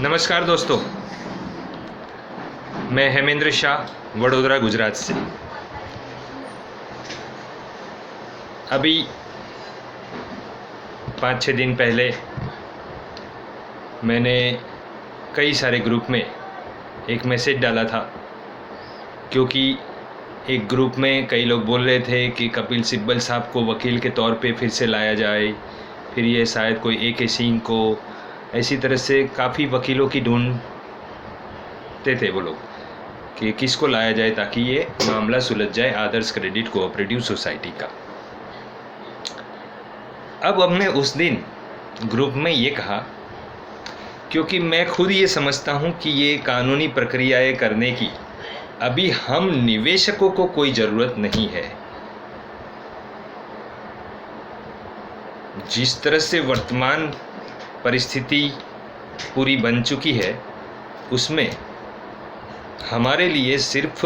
नमस्कार दोस्तों, मैं हेमेंद्र शाह वडोदरा गुजरात से। अभी 5-6 दिन पहले मैंने कई सारे ग्रुप में एक मैसेज डाला था, क्योंकि एक ग्रुप में कई लोग बोल रहे थे कि कपिल सिब्बल साहब को वकील के तौर पे फिर से लाया जाए, फिर ये शायद कोई ए.के. सिंह को, ऐसी तरह से काफ़ी वकीलों की ढूंढते थे वो लोग कि किसको लाया जाए ताकि ये मामला सुलझ जाए आदर्श क्रेडिट कोऑपरेटिव सोसाइटी का। अब हमने उस दिन ग्रुप में ये कहा, क्योंकि मैं खुद ये समझता हूँ कि ये कानूनी प्रक्रियाएं करने की अभी हम निवेशकों को कोई ज़रूरत नहीं है। जिस तरह से वर्तमान परिस्थिति पूरी बन चुकी है, उसमें हमारे लिए सिर्फ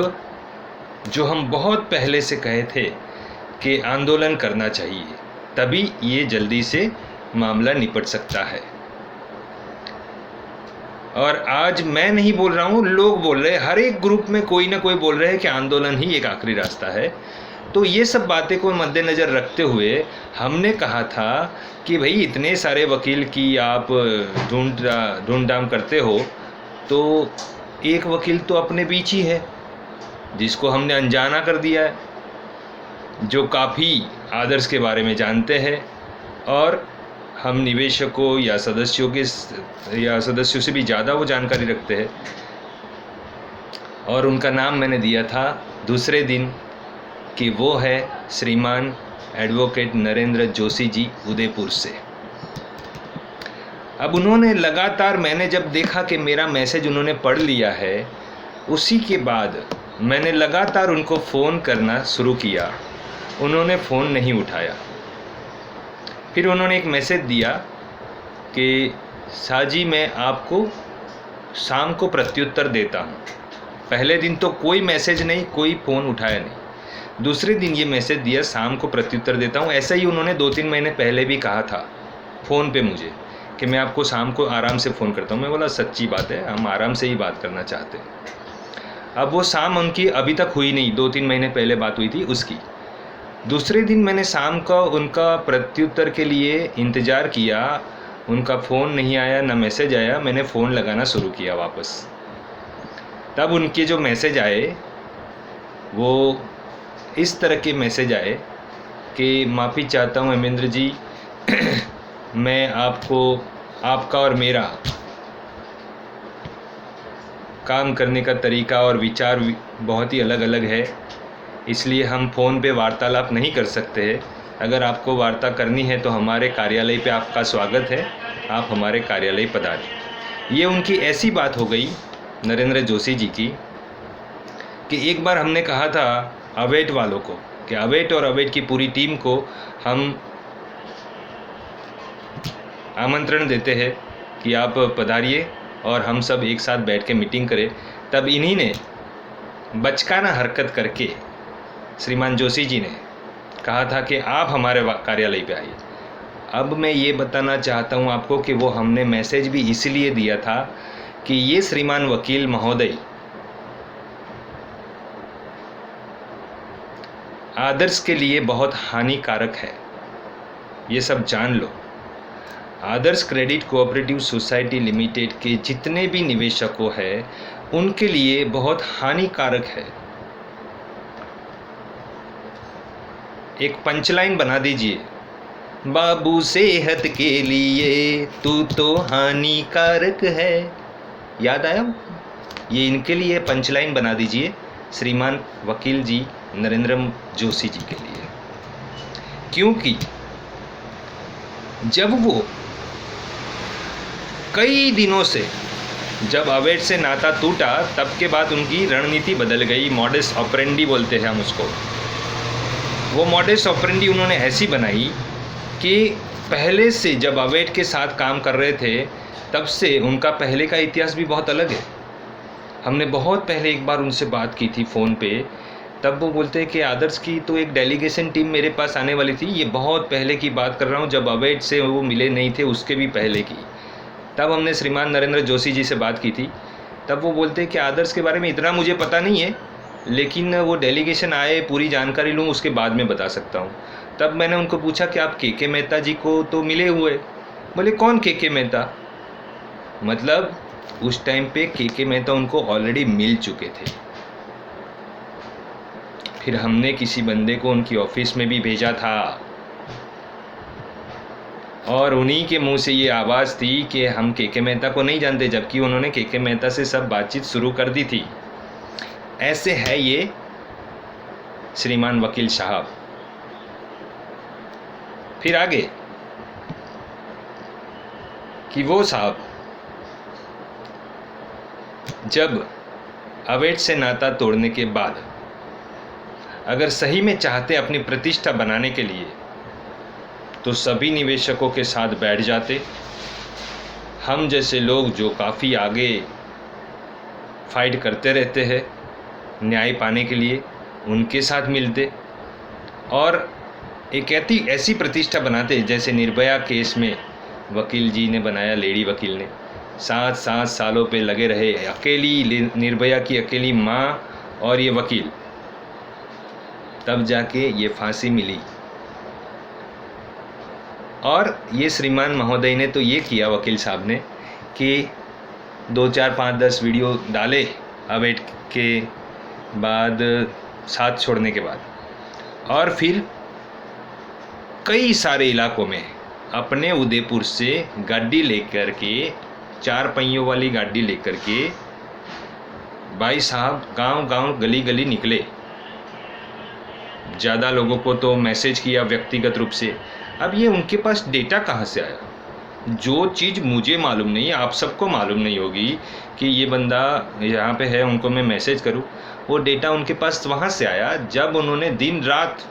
जो हम बहुत पहले से कहे थे कि आंदोलन करना चाहिए, तभी ये जल्दी से मामला निपट सकता है। और आज मैं नहीं बोल रहा हूँ, लोग बोल रहे हैं, हर एक ग्रुप में कोई ना कोई बोल रहे हैं कि आंदोलन ही एक आखिरी रास्ता है। तो ये सब बातें को मद्देनज़र रखते हुए हमने कहा था कि भाई इतने सारे वकील की आप ढूंढ करते हो, तो एक वकील तो अपने बीच ही है जिसको हमने अनजाना कर दिया है, जो काफ़ी आदर्श के बारे में जानते हैं और हम निवेशकों या सदस्यों से भी ज़्यादा वो जानकारी रखते हैं। और उनका नाम मैंने दिया था दूसरे दिन कि वो है श्रीमान एडवोकेट नरेंद्र जोशी जी, उदयपुर से। अब उन्होंने लगातार, मैंने जब देखा कि मेरा मैसेज उन्होंने पढ़ लिया है, उसी के बाद मैंने लगातार उनको फ़ोन करना शुरू किया। उन्होंने फ़ोन नहीं उठाया। फिर उन्होंने एक मैसेज दिया कि साजी मैं आपको शाम को प्रत्युत्तर देता हूँ। पहले दिन तो कोई मैसेज नहीं, कोई फ़ोन उठाया नहीं। दूसरे दिन ये मैसेज दिया, शाम को प्रत्युत्तर देता हूँ। ऐसा ही उन्होंने 2-3 महीने पहले भी कहा था फ़ोन पे मुझे कि मैं आपको शाम को आराम से फ़ोन करता हूँ। मैं बोला सच्ची बात है, हम आराम से ही बात करना चाहते हैं। अब वो शाम उनकी अभी तक हुई नहीं, 2-3 महीने पहले बात हुई थी उसकी। दूसरे दिन मैंने शाम का उनका प्रत्युत्तर के लिए इंतज़ार किया, उनका फ़ोन नहीं आया, ना मैसेज आया। मैंने फ़ोन लगाना शुरू किया वापस। तब उनके जो मैसेज आए वो इस तरह के मैसेज आए कि माफ़ी चाहता हूँ हेमेंद्र जी, मैं आपका और मेरा काम करने का तरीका और विचार बहुत ही अलग अलग है, इसलिए हम फ़ोन पे वार्तालाप नहीं कर सकते हैं। अगर आपको वार्ता करनी है तो हमारे कार्यालय पे आपका स्वागत है, आप हमारे कार्यालय पधारें। ये उनकी ऐसी बात हो गई नरेंद्र जोशी जी की कि एक बार हमने कहा था अवेट वालों को कि अवेट और अवेट की पूरी टीम को हम आमंत्रण देते हैं कि आप पधारिए और हम सब एक साथ बैठ के मीटिंग करें। तब इन्हीं ने बचकाना हरकत करके श्रीमान जोशी जी ने कहा था कि आप हमारे कार्यालय पे आइए। अब मैं ये बताना चाहता हूँ आपको कि वो हमने मैसेज भी इसलिए दिया था कि ये श्रीमान वकील महोदय आदर्श के लिए बहुत हानिकारक है, ये सब जान लो। आदर्श क्रेडिट कोऑपरेटिव सोसाइटी लिमिटेड के जितने भी निवेशकों हैं उनके लिए बहुत हानिकारक है। एक पंचलाइन बना दीजिए, बाबू सेहत के लिए तू तो हानिकारक है। याद आया? ये इनके लिए पंचलाइन बना दीजिए, श्रीमान वकील जी नरेंद्र जोशी जी के लिए। क्योंकि जब वो कई दिनों से, जब अवेट से नाता टूटा, तब के बाद उनकी रणनीति बदल गई। मॉडस ऑपरेंडी बोलते हैं हम उसको। वो मॉडस ऑपरेंडी उन्होंने ऐसी बनाई कि पहले से जब अवेट के साथ काम कर रहे थे, तब से उनका पहले का इतिहास भी बहुत अलग है। हमने बहुत पहले एक बार उनसे बात की थी फ़ोन पे, तब वो बोलते हैं कि आदर्श की तो एक डेलीगेशन टीम मेरे पास आने वाली थी। ये बहुत पहले की बात कर रहा हूँ, जब अवेट से वो मिले नहीं थे, उसके भी पहले की। तब हमने श्रीमान नरेंद्र जोशी जी से बात की थी। तब वो बोलते कि आदर्श के बारे में इतना मुझे पता नहीं है, लेकिन वो डेलीगेशन आए पूरी जानकारी लूँ उसके बाद में बता सकता हूँ। तब मैंने उनको पूछा कि आप के मेहता जी को तो मिले हुए? बोले कौन के मेहता? मतलब उस टाइम पे के मेहता उनको ऑलरेडी मिल चुके थे। फिर हमने किसी बंदे को उनकी ऑफिस में भी भेजा था और उन्हीं के मुंह से ये आवाज़ थी कि हम के मेहता को नहीं जानते, जबकि उन्होंने के मेहता से सब बातचीत शुरू कर दी थी। ऐसे है ये श्रीमान वकील साहब। फिर आगे कि वो साहब जब अवैध से नाता तोड़ने के बाद अगर सही में चाहते अपनी प्रतिष्ठा बनाने के लिए तो सभी निवेशकों के साथ बैठ जाते। हम जैसे लोग जो काफ़ी आगे फाइट करते रहते हैं न्याय पाने के लिए, उनके साथ मिलते और एक ऐसी प्रतिष्ठा बनाते जैसे निर्भया केस में वकील जी ने बनाया, लेडी वकील ने 7 सालों पे लगे रहे, अकेली निर्भया की अकेली माँ और ये वकील, तब जाके ये फांसी मिली। और ये श्रीमान महोदय ने तो ये किया वकील साहब ने कि 2, 4, 5, 10 वीडियो डाले अवैध के बाद, साथ छोड़ने के बाद, और फिर कई सारे इलाकों में अपने उदयपुर से गाड़ी लेकर के, 4 पहियों वाली गाड़ी लेकर के भाई साहब गांव गली गली निकले। ज़्यादा लोगों को तो मैसेज किया व्यक्तिगत रूप से। अब ये उनके पास डेटा कहाँ से आया? जो चीज़ मुझे मालूम नहीं, आप सबको मालूम नहीं होगी कि ये बंदा यहाँ पे है, उनको मैं मैसेज करूँ, वो डेटा उनके पास वहाँ से आया जब उन्होंने दिन रात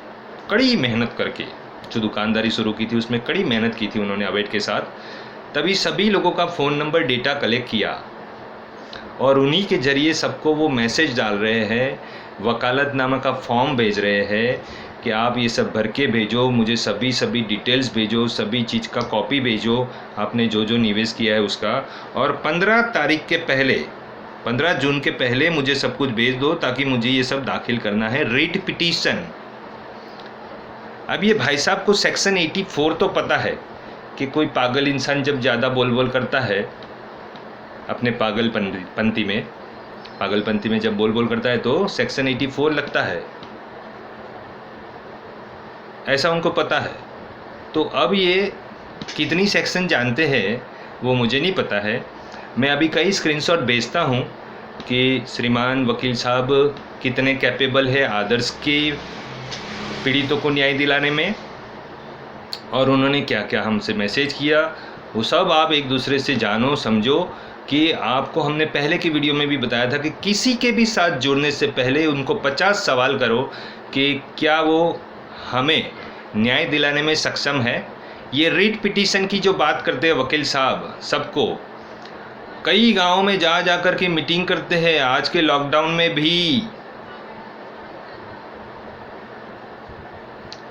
कड़ी मेहनत करके जो दुकानदारी शुरू की थी उसमें कड़ी मेहनत की थी उन्होंने अवैध के साथ। तभी सभी लोगों का फ़ोन नंबर डेटा कलेक्ट किया और उन्हीं के ज़रिए सबको वो मैसेज डाल रहे हैं, वकालतनामा का फॉर्म भेज रहे हैं कि आप ये सब भर के भेजो, मुझे सभी डिटेल्स भेजो, सभी चीज़ का कॉपी भेजो, आपने जो जो निवेश किया है उसका, और 15 तारीख के पहले, 15 जून के पहले मुझे सब कुछ भेज दो ताकि मुझे ये सब दाखिल करना है, रिट पिटीशन। अब ये भाई साहब को सेक्शन 84 तो पता है कि कोई पागल इंसान जब ज़्यादा बोल करता है अपने पागलपंती में जब बोल करता है तो सेक्शन 84 लगता है, ऐसा उनको पता है। तो अब ये कितनी सेक्शन जानते हैं वो मुझे नहीं पता है। मैं अभी कई स्क्रीनशॉट भेजता हूँ कि श्रीमान वकील साहब कितने कैपेबल है आदर्श के पीड़ितों को न्याय दिलाने में, और उन्होंने क्या क्या हमसे मैसेज किया, वो सब आप एक दूसरे से जानो समझो। कि आपको हमने पहले की वीडियो में भी बताया था कि किसी के भी साथ जुड़ने से पहले उनको 50 सवाल करो कि क्या वो हमें न्याय दिलाने में सक्षम है। ये रिट पिटीशन की जो बात करते हैं वकील साहब, सबको कई गांवों में जा कर के मीटिंग करते हैं, आज के लॉकडाउन में भी।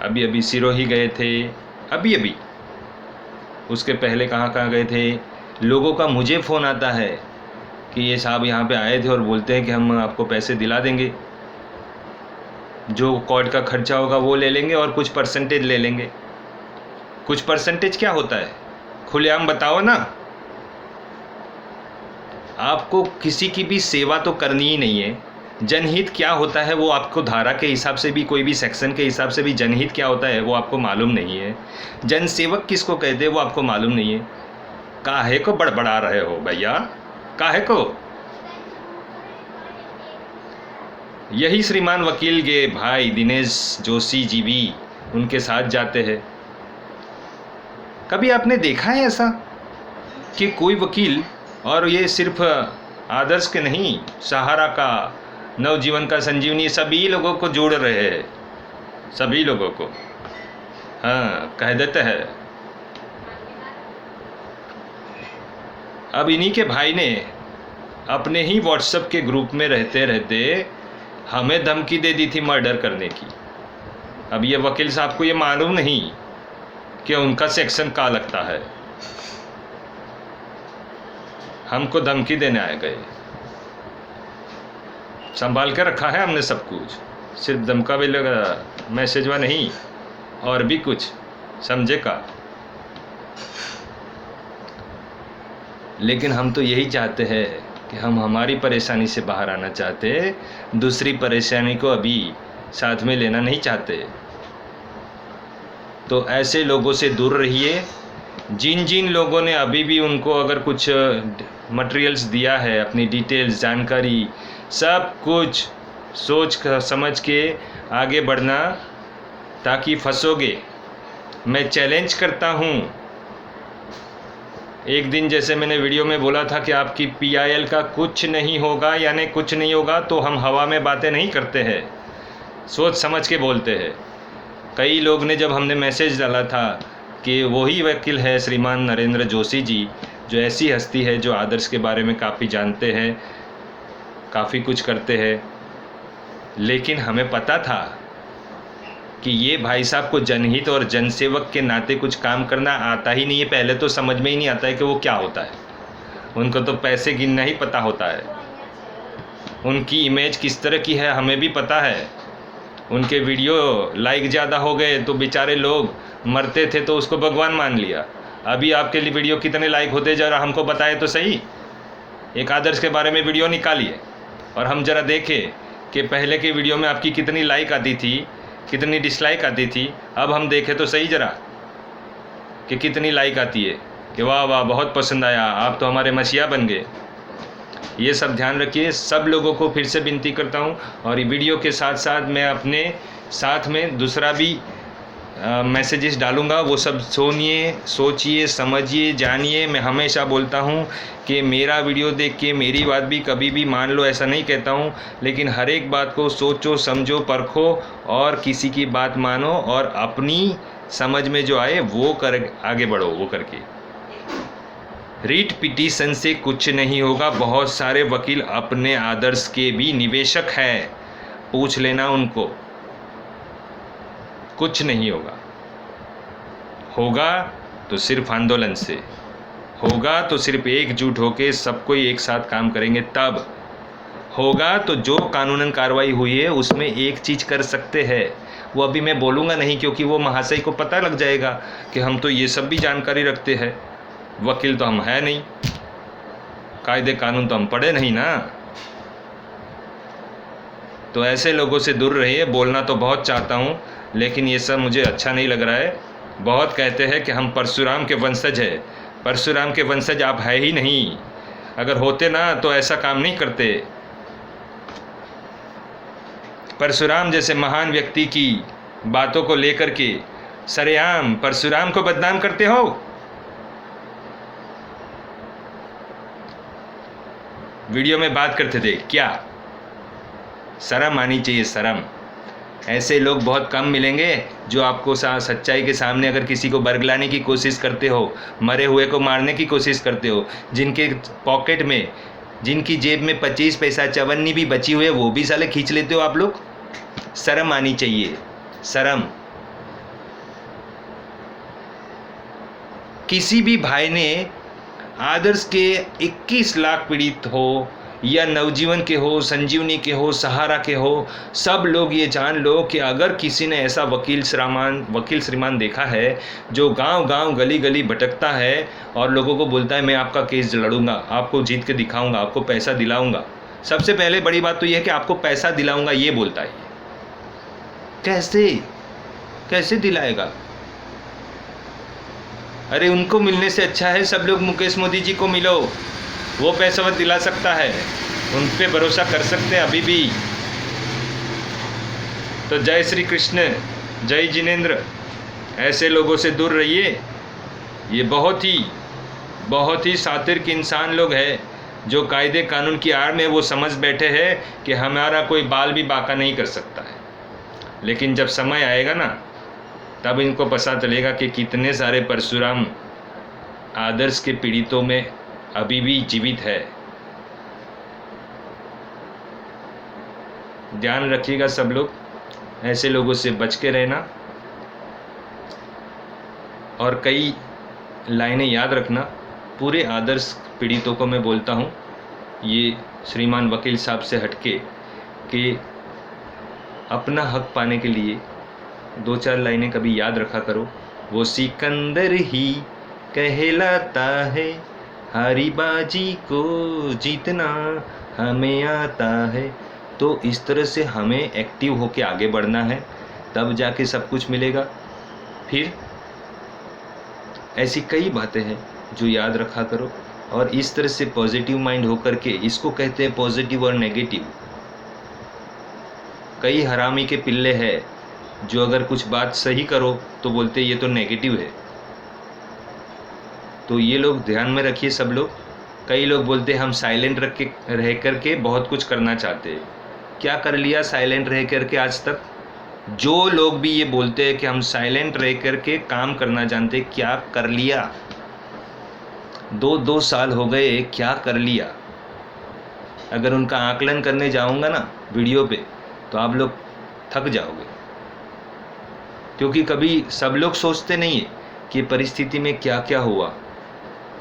अभी सिरोही गए थे, अभी उसके पहले कहाँ गए थे। लोगों का मुझे फ़ोन आता है कि ये साहब यहाँ पे आए थे और बोलते हैं कि हम आपको पैसे दिला देंगे, जो कोर्ट का खर्चा होगा वो ले लेंगे और कुछ परसेंटेज ले लेंगे। कुछ परसेंटेज क्या होता है खुलेआम बताओ ना। आपको किसी की भी सेवा तो करनी ही नहीं है। जनहित क्या होता है वो आपको धारा के हिसाब से भी, कोई भी सेक्शन के हिसाब से भी जनहित क्या होता है वो आपको मालूम नहीं है। जनसेवक किसको कहते हैं वो आपको मालूम नहीं है। काहे को बड़बड़ा रहे हो भैया, काहे को? यही श्रीमान वकील के भाई दिनेश जोशी जी भी उनके साथ जाते हैं। कभी आपने देखा है ऐसा कि कोई वकील, और ये सिर्फ आदर्श के नहीं, सहारा का, नवजीवन का, संजीवनी, सभी लोगों को जोड़ रहे हैं, सभी लोगों को, हाँ कह देते हैं। अब इन्हीं के भाई ने अपने ही व्हाट्सएप के ग्रुप में रहते रहते हमें धमकी दे दी थी मर्डर करने की। अब ये वकील साहब को ये मालूम नहीं कि उनका सेक्शन का लगता है। हमको धमकी देने आए गए। संभाल के रखा है हमने सब कुछ, सिर्फ धमका भी लगा मैसेजवा नहीं, और भी कुछ समझे का। लेकिन हम तो यही चाहते हैं कि हम हमारी परेशानी से बाहर आना चाहते, दूसरी परेशानी को अभी साथ में लेना नहीं चाहते। तो ऐसे लोगों से दूर रहिए। जिन जिन लोगों ने अभी भी उनको अगर कुछ मटेरियल्स दिया है, अपनी डिटेल्स, जानकारी, सब कुछ सोच समझ के आगे बढ़ना, ताकि फंसोगे। मैं चैलेंज करता हूँ। एक दिन जैसे मैंने वीडियो में बोला था कि आपकी PIL का कुछ नहीं होगा, यानी कुछ नहीं होगा, तो हम हवा में बातें नहीं करते हैं, सोच समझ के बोलते हैं। कई लोग ने, जब हमने मैसेज डाला था कि वही वकील है श्रीमान नरेंद्र जोशी जी, जो ऐसी हस्ती है जो आदर्श के बारे में काफ़ी जानते हैं, काफ़ी कुछ करते हैं, लेकिन हमें पता था कि ये भाई साहब को जनहित और जनसेवक के नाते कुछ काम करना आता ही नहीं है। पहले तो समझ में ही नहीं आता है कि वो क्या होता है। उनको तो पैसे गिनना ही पता होता है। उनकी इमेज किस तरह की है हमें भी पता है। उनके वीडियो लाइक ज़्यादा हो गए तो बेचारे लोग मरते थे तो उसको भगवान मान लिया। अभी आपके लिए वीडियो कितने लाइक होते, ज़रा हमको बताए तो सही। एक आदर्श के बारे में वीडियो निकालिए और हम ज़रा देखें कि पहले के वीडियो में आपकी कितनी लाइक आती थी, कितनी डिसलाइक आती थी। अब हम देखें तो सही ज़रा कि कितनी लाइक आती है, कि वाह वाह बहुत पसंद आया, आप तो हमारे मसीहा बन गए। ये सब ध्यान रखिए। सब लोगों को फिर से विनती करता हूँ, और ये वीडियो के साथ साथ मैं अपने साथ में दूसरा भी मैसेजेस डालूँगा। वो सब सुनिए, सोचिए, समझिए, जानिए। मैं हमेशा बोलता हूँ कि मेरा वीडियो देख के मेरी बात भी कभी भी मान लो, ऐसा नहीं कहता हूँ, लेकिन हर एक बात को सोचो, समझो, परखो, और किसी की बात मानो, और अपनी समझ में जो आए वो कर आगे बढ़ो। वो करके रीट पिटीशन से कुछ नहीं होगा। बहुत सारे वकील अपने आदर्श के भी निवेशक हैं, पूछ लेना उनको। कुछ नहीं होगा। होगा तो सिर्फ आंदोलन से होगा, तो सिर्फ एकजुट होके सब कोई एक साथ काम करेंगे तब होगा। तो जो कानूनन कार्रवाई हुई है उसमें एक चीज़ कर सकते हैं, वो अभी मैं बोलूँगा नहीं, क्योंकि वो महाशय को पता लग जाएगा कि हम तो ये सब भी जानकारी रखते हैं। वकील तो हम है नहीं, कायदे कानून तो हम पढ़े नहीं ना। तो ऐसे लोगों से दूर रहिए। बोलना तो बहुत चाहता हूँ, लेकिन ये सब मुझे अच्छा नहीं लग रहा है। बहुत कहते हैं कि हम परशुराम के वंशज हैं। परशुराम के वंशज आप है ही नहीं। अगर होते ना तो ऐसा काम नहीं करते। परशुराम जैसे महान व्यक्ति की बातों को लेकर के सरेआम परशुराम को बदनाम करते हो। वीडियो में बात करते थे, क्या शर्म आनी चाहिए, शर्म। ऐसे लोग बहुत कम मिलेंगे जो आपको सच्चाई के सामने अगर किसी को बरगलाने की कोशिश करते हो, मरे हुए को मारने की कोशिश करते हो, जिनके पॉकेट में, जिनकी जेब में 25 पैसा चवन्नी भी बची हुई है, वो भी साले खींच लेते हो आप लोग। शर्म आनी चाहिए, शर्म। किसी भी भाई ने आदर्श के 21 लाख पीड़ित हो, या नवजीवन के हो, संजीवनी के हो, सहारा के हो, सब लोग ये जान लो कि अगर किसी ने ऐसा वकील श्रीमान देखा है जो गांव गांव गली गली भटकता है और लोगों को बोलता है मैं आपका केस लड़ूंगा, आपको जीत के दिखाऊंगा, आपको पैसा दिलाऊंगा। सबसे पहले बड़ी बात तो ये है कि आपको पैसा दिलाऊंगा, ये बोलता है। कैसे दिलाएगा? अरे उनको मिलने से अच्छा है सब लोग मुकेश मोदी जी को मिलो, वो पैसा दिला सकता है, उन पे भरोसा कर सकते हैं अभी भी। तो जय श्री कृष्ण, जय जिनेंद्र। ऐसे लोगों से दूर रहिए। ये बहुत ही सातिर इंसान लोग हैं जो कायदे कानून की आड़ में वो समझ बैठे हैं कि हमारा कोई बाल भी बाका नहीं कर सकता है। लेकिन जब समय आएगा ना, तब इनको पता चलेगा कि कितने सारे परशुराम आदर्श के पीड़ितों में अभी भी जीवित है। ध्यान रखिएगा सब लोग, ऐसे लोगों से बच के रहना, और कई लाइनें याद रखना। पूरे आदर्श पीड़ितों को मैं बोलता हूँ, ये श्रीमान वकील साहब से हटके, कि अपना हक पाने के लिए 2-4 लाइनें कभी याद रखा करो। वो सिकंदर ही कहलाता है, हारी बाजी को जीतना हमें आता है। तो इस तरह से हमें एक्टिव होके आगे बढ़ना है, तब जाके सब कुछ मिलेगा। फिर ऐसी कई बातें हैं जो याद रखा करो, और इस तरह से पॉजिटिव माइंड होकर के, इसको कहते हैं पॉजिटिव और नेगेटिव। कई हरामी के पिल्ले हैं जो अगर कुछ बात सही करो तो बोलते ये तो नेगेटिव है। तो ये लोग ध्यान में रखिए सब लोग। कई लोग बोलते हम साइलेंट रह करके बहुत कुछ करना चाहते हैं। क्या कर लिया साइलेंट रह करके आज तक? जो लोग भी ये बोलते हैं कि हम साइलेंट रह करके काम करना जानते, क्या कर लिया? 2 साल हो गए, क्या कर लिया? अगर उनका आकलन करने जाऊंगा ना वीडियो पे, तो आप लोग थक जाओगे, क्योंकि कभी सब लोग सोचते नहीं है कि परिस्थिति में क्या क्या हुआ,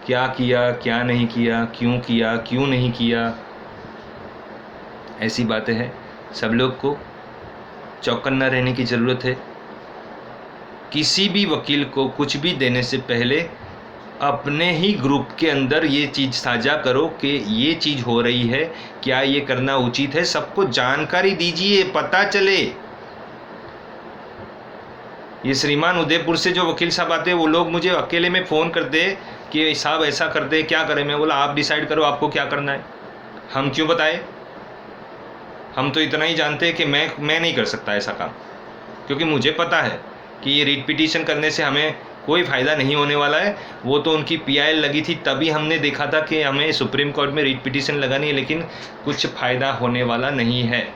क्या किया, क्या नहीं किया, क्यों नहीं किया। ऐसी बातें हैं। सब लोग को चौकन्ना रहने की ज़रूरत है। किसी भी वकील को कुछ भी देने से पहले अपने ही ग्रुप के अंदर ये चीज़ साझा करो कि ये चीज़ हो रही है, क्या ये करना उचित है। सबको जानकारी दीजिए, पता चले। ये श्रीमान उदयपुर से जो वकील साहब आते हैं, वो लोग मुझे अकेले में फ़ोन करते कि साहब ऐसा करते, क्या करें? मैं बोला आप डिसाइड करो आपको क्या करना है, हम क्यों बताएं? हम तो इतना ही जानते हैं कि मैं नहीं कर सकता ऐसा काम, क्योंकि मुझे पता है कि ये रीट पिटीशन करने से हमें कोई फ़ायदा नहीं होने वाला है। वो तो उनकी PIL लगी थी तभी हमने देखा था कि हमें सुप्रीम कोर्ट में रीट पिटीशन लगानी है, लेकिन कुछ फ़ायदा होने वाला नहीं है।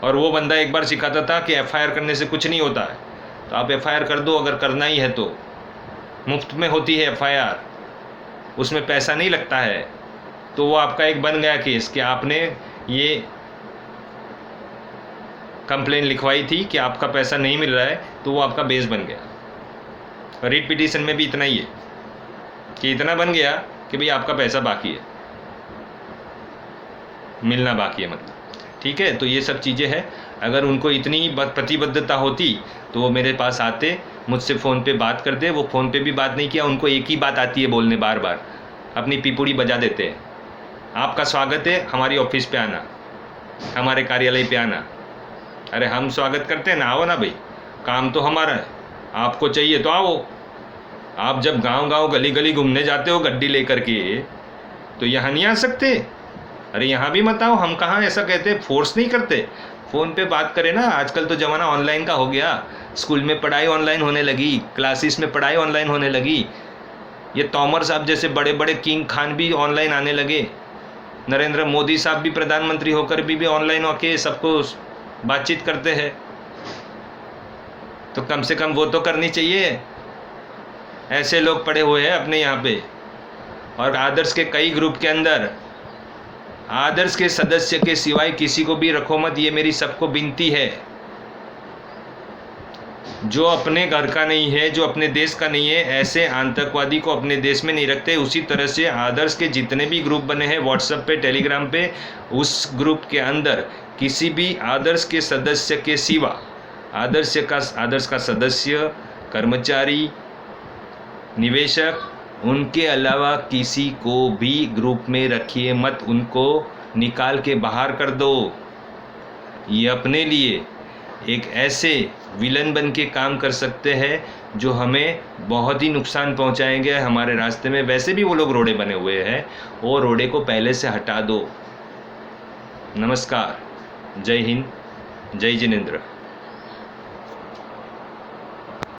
और वो बंदा एक बार सिखाता था कि FIR करने से कुछ नहीं होता है, तो आप FIR कर दो अगर करना ही है तो। मुफ्त में होती है FIR, उसमें पैसा नहीं लगता है। तो वो आपका एक बन गया केस कि आपने ये कंप्लेन लिखवाई थी कि आपका पैसा नहीं मिल रहा है, तो वो आपका बेस बन गया। रीट पिटीशन में भी इतना ही है कि इतना बन गया कि भाई आपका पैसा बाकी है, मिलना बाकी है मतलब। ठीक है, तो ये सब चीज़ें हैं। अगर उनको इतनी प्रतिबद्धता होती तो वो मेरे पास आते, मुझसे फ़ोन पे बात करते। वो फ़ोन पे भी बात नहीं किया, उनको एक ही बात आती है बोलने, बार बार अपनी पिपुड़ी बजा देते हैं। आपका स्वागत है, हमारी ऑफिस पे आना, हमारे कार्यालय पे आना। अरे हम स्वागत करते हैं ना, आओ ना भाई, काम तो हमारा है, आपको चाहिए तो आओ। आप जब गांव-गांव गली-गली घूमने जाते हो गड्डी लेकर के, तो यहाँ नहीं आ सकते? अरे यहाँ भी मत आओ। हम कहाँ ऐसा कहते, फोर्स नहीं करते। फ़ोन पे बात करें ना। आजकल तो ज़माना ऑनलाइन का हो गया। स्कूल में पढ़ाई ऑनलाइन होने लगी, क्लासेस में पढ़ाई ऑनलाइन होने लगी। ये तोमर साहब जैसे बड़े बड़े किंग खान भी ऑनलाइन आने लगे। नरेंद्र मोदी साहब भी प्रधानमंत्री होकर भी ऑनलाइन होके सबको बातचीत करते हैं। तो कम से कम वो तो करनी चाहिए। ऐसे लोग पड़े हुए हैं अपने यहाँ पे। और आदर्श के कई ग्रुप के अंदर आदर्श के सदस्य के सिवाय किसी को भी रखो मत, ये मेरी सबको विनती है। जो अपने घर का नहीं है, जो अपने देश का नहीं है, ऐसे आतंकवादी को अपने देश में नहीं रखते। उसी तरह से आदर्श के जितने भी ग्रुप बने हैं व्हाट्सएप पे, टेलीग्राम पे, उस ग्रुप के अंदर किसी भी आदर्श के सदस्य के सिवा आदर्श का सदस्य, कर्मचारी, निवेशक, उनके अलावा किसी को भी ग्रुप में रखिए मत। उनको निकाल के बाहर कर दो। ये अपने लिए एक ऐसे विलन बन के काम कर सकते हैं जो हमें बहुत ही नुकसान पहुंचाएंगे हमारे रास्ते में। वैसे भी वो लोग रोड़े बने हुए हैं, वो रोड़े को पहले से हटा दो। नमस्कार, जय हिंद, जय जिनेंद्र।